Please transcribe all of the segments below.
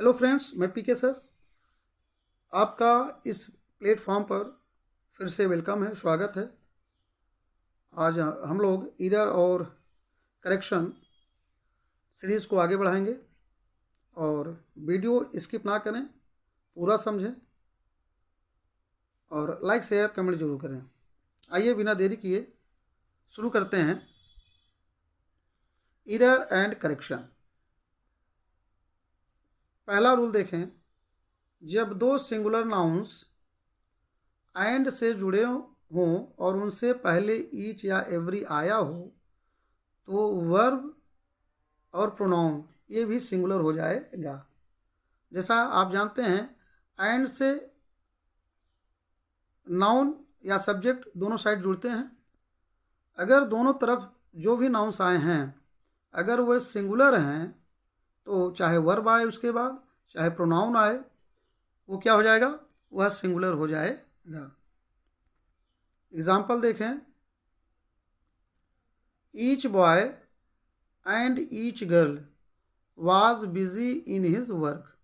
Hello friends, मैं पीके sir आपका इस प्लेटफॉर्म पर फिर से वेलकम है, स्वागत है। आज हम लोग ईरर और करेक्शन सीरीज़ को आगे बढ़ाएंगे और वीडियो स्किप ना करें, पूरा समझें और लाइक शेयर कमेंट जरूर करें। आइए बिना देरी किए शुरू करते हैं। Error and correction. पहला रूल देखें, जब दो सिंगुलर नाउन्स एंड से जुड़े हों और उनसे पहले ईच या एवरी आया हो तो वर्ब और प्रोनाउन ये भी सिंगुलर हो जाएगा। जैसा आप जानते हैं, एंड से नाउन या सब्जेक्ट दोनों साइड जुड़ते हैं। अगर दोनों तरफ जो भी नाउन्स आए हैं अगर वह सिंगुलर हैं तो चाहे वर्ब आए उसके बाद चाहे प्रोनाउन आए, वो क्या हो जाएगा, वह सिंगुलर हो जाएगा। एग्जाम्पल देखें, each boy and each girl was busy in his work.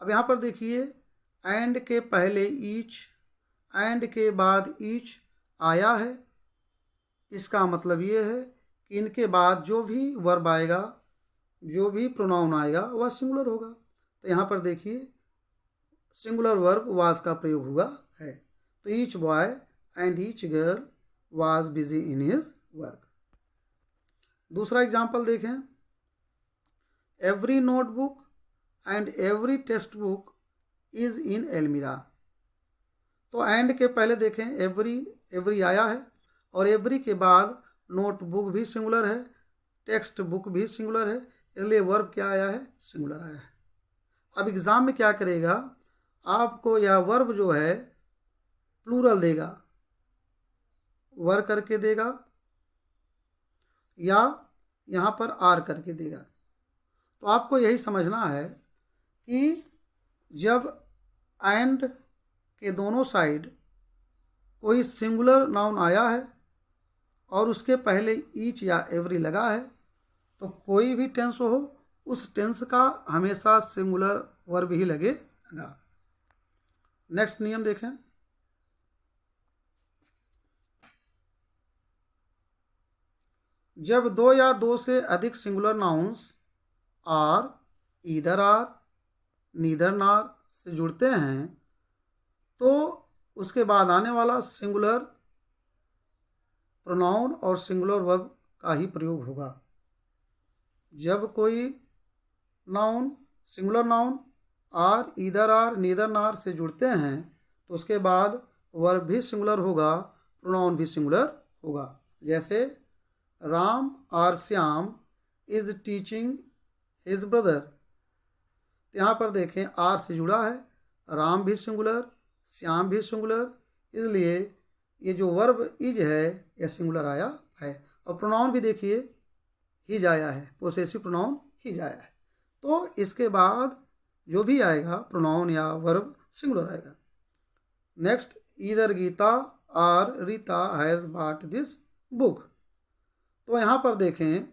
अब यहाँ पर देखिए, एंड के पहले ईच, एंड के बाद ईच आया है। इसका मतलब ये है कि इनके बाद जो भी वर्ब आएगा, जो भी प्रोनाउन आएगा, वह सिंगुलर होगा। तो यहाँ पर देखिए सिंगुलर वर्ब वाज का प्रयोग हुआ है। तो each boy and each girl was busy in his work. दूसरा एग्जाम्पल देखें, every notebook and every text book is in almirah. तो एंड के पहले देखें एवरी आया है और एवरी के बाद नोटबुक भी सिंगुलर है, टेक्स्ट बुक भी सिंगुलर है, इसलिए वर्ब क्या आया है, सिंगुलर आया है। अब एग्जाम में क्या करेगा, आपको यह वर्ब जो है प्लूरल देगा, वर करके देगा या यहाँ पर आर करके देगा। तो आपको यही समझना है कि जब एंड के दोनों साइड कोई सिंगुलर नाउन आया है और उसके पहले ईच या एवरी लगा है तो कोई भी टेंस हो उस टेंस का हमेशा सिंगुलर वर्ब ही लगेगा। नेक्स्ट नियम देखें, जब दो या दो से अधिक singular nouns or, either or, neither nor से जुड़ते हैं तो उसके बाद आने वाला सिंगुलर प्रोनाउन और सिंगुलर वर्ब का ही प्रयोग होगा। जब कोई noun, singular noun or, either or, neither nor से जुड़ते हैं तो उसके बाद वर्ब भी सिंगुलर होगा, प्रोनाउन भी सिंगुलर होगा। जैसे राम और Shyam is teaching his brother. यहाँ पर देखें आर से जुड़ा है, राम भी सिंगुलर, श्याम भी सिंगुलर, इसलिए ये जो वर्ब इज है यह सिंगुलर आया है। और प्रोनाउन भी देखिए हिज आया है, पोसेसिव प्रोनाउन हिज आया है। तो इसके बाद जो भी आएगा प्रोनाउन या वर्ब सिंगुलर आएगा। नेक्स्ट, ईदर गीता और Rita has bought this book. तो यहाँ पर देखें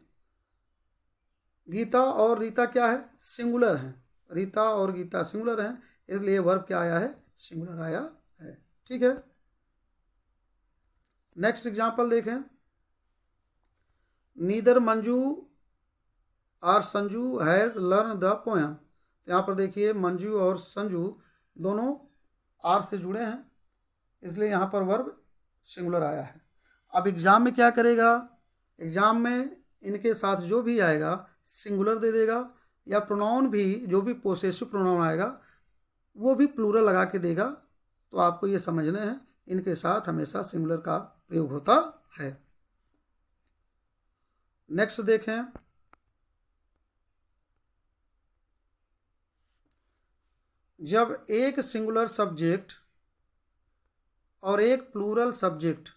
गीता और रीता क्या है, सिंगुलर हैं। रीता और गीता सिंगुलर हैं, इसलिए वर्ब क्या आया है, सिंगुलर आया है। ठीक है। नेक्स्ट एग्जांपल देखें, नीदर मंजू और Sanju has learn the poem. यहाँ पर देखिए मंजू और संजू दोनों आर से जुड़े हैं, इसलिए यहाँ पर वर्ब सिंगुलर आया है। अब एग्जाम में क्या करेगा, एग्जाम में इनके साथ जो भी आएगा सिंगुलर दे देगा या प्रोनाउन भी, जो भी पोसेसिव प्रोनाउन आएगा वो भी प्लूरल लगा के देगा। तो आपको ये समझना है इनके साथ हमेशा सिंगुलर का प्रयोग होता है। नेक्स्ट देखें, जब एक सिंगुलर सब्जेक्ट और एक plural subject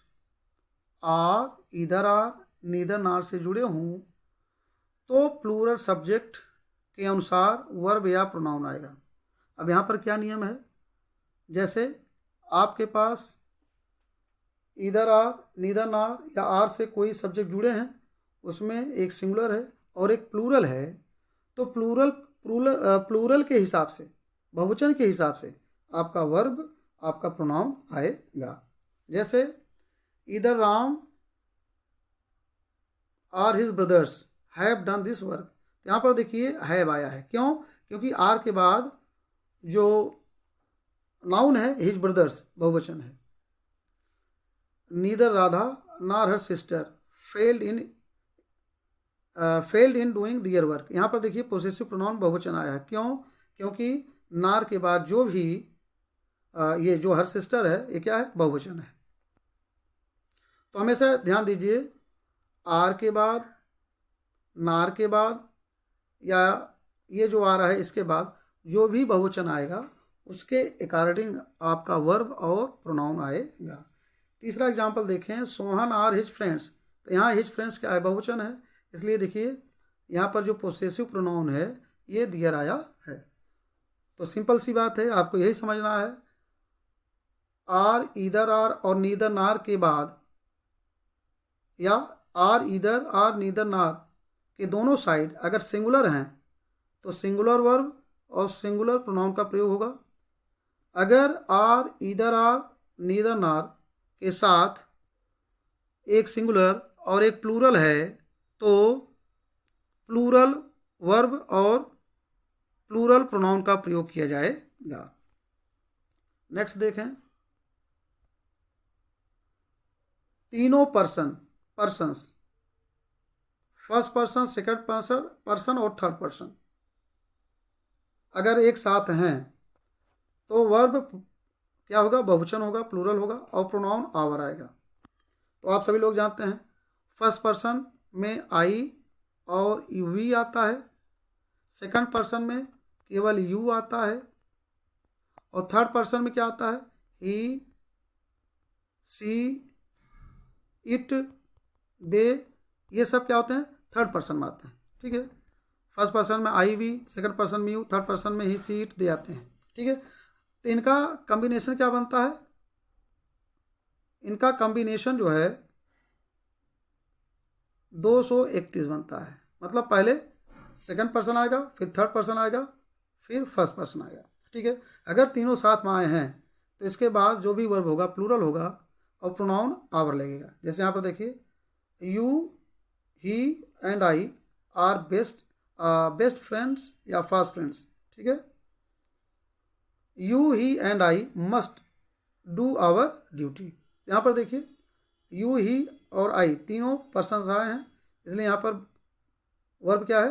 or, either or, neither nor से जुड़े हों तो प्लूरल सब्जेक्ट के अनुसार वर्ब या प्रोनाउन आएगा। अब यहाँ पर क्या नियम है, जैसे आपके पास ईदर आर, नीदर नार या आर से कोई सब्जेक्ट जुड़े हैं, उसमें एक सिंगुलर है और एक प्लूरल है, तो प्लूरल के हिसाब से, बहुवचन के हिसाब से आपका वर्ब, आपका प्रोनाउन आएगा। जैसे इधर Ram or his brothers have done this work, यहाँ पर देखिए हैव आया है, क्यों? क्योंकि आर के बाद जो नाउन है हिज ब्रदर्स बहुवचन है। Neither Radha nor her sister failed in doing their work, यहाँ पर देखिए पोसेसिव प्रोनाउन बहुवचन आया है, क्यों? क्योंकि नार के बाद जो भी ये जो हर सिस्टर है ये क्या है? बहुवचन है। तो हमेशा ध्यान दीजिए, आर के बाद, नार के बाद, या ये जो आ रहा है इसके बाद जो भी बहुवचन आएगा उसके अकॉर्डिंग आपका वर्ब और प्रोनाउन आएगा। तीसरा एग्जाम्पल देखें, सोहन आर हिज फ्रेंड्स, तो यहाँ हिज फ्रेंड्स क्या है? बहुवचन है, इसलिए देखिए यहाँ पर जो पोसेसिव प्रोनाउन है ये दियर आया है। तो सिंपल सी बात है, आपको यही समझना है, आर, ईदर आर और नीदर नार के बाद, या आर ईदर आर नीदर नार के दोनों साइड अगर सिंगुलर हैं तो सिंगुलर वर्ब और सिंगुलर प्रोनाउन का प्रयोग होगा। अगर आर, ईदर आर, नीदर नार के साथ एक सिंगुलर और एक प्लूरल है तो प्लूरल वर्ब और प्लूरल प्रोनाउन का प्रयोग किया जाएगा। नेक्स्ट देखें, तीनों persons, first person, second person और थर्ड पर्सन अगर एक साथ हैं तो वर्ब क्या होगा? बहुवचन होगा, प्लूरल होगा और प्रोनाउन आवर आएगा। तो आप सभी लोग जानते हैं फर्स्ट पर्सन में आई और वी आता है, सेकंड पर्सन में केवल यू आता है, और थर्ड पर्सन में क्या आता है? ही, सी, इट, दे, ये सब क्या होते हैं? थर्ड पर्सन में आते हैं। ठीक है, फर्स्ट पर्सन में आई वी, सेकंड पर्सन में यू, थर्ड पर्सन में ही, सी, इट, दे आते हैं। ठीक है, तो इनका कॉम्बिनेशन क्या बनता है? इनका कॉम्बिनेशन जो है 231 बनता है। मतलब पहले सेकंड पर्सन आएगा, फिर थर्ड पर्सन आएगा, फिर फर्स्ट पर्सन आएगा। ठीक है, अगर तीनों साथ में आए हैं तो इसके बाद जो भी वर्ब होगा प्लूरल होगा और प्रोनाउन आवर लगेगा। जैसे यहाँ पर देखिए, you, he and I are best friends या फास्ट फ्रेंड्स। ठीक है, you, he and I must do our duty. यहाँ पर देखिए यू, ही और आई तीनों पर्सन्स आए हैं, इसलिए यहाँ पर वर्ब क्या है?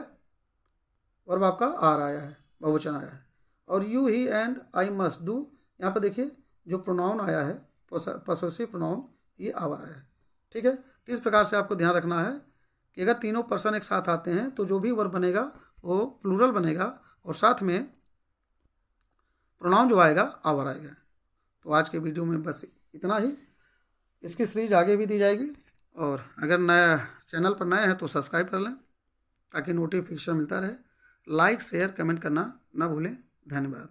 वर्ब आपका आर आया है, बहुवचन आया है। और you, he and I must do, यहाँ पर देखिए जो प्रोनाउन आया है पोसेसिव प्रोनाउन, ये आवर आया है। ठीक है, तो इस प्रकार से आपको ध्यान रखना है कि अगर तीनों पर्सन एक साथ आते हैं तो जो भी वर्ब बनेगा वो प्लूरल बनेगा और साथ में प्रोनाउन जो आएगा आवर आएगा। तो आज के वीडियो में बस इतना ही। इसकी सीरीज आगे भी दी जाएगी, और अगर नया चैनल पर नए हैं तो सब्सक्राइब कर लें ताकि नोटिफिकेशन मिलता रहे। लाइक, शेयर, कमेंट करना ना भूलें। धन्यवाद।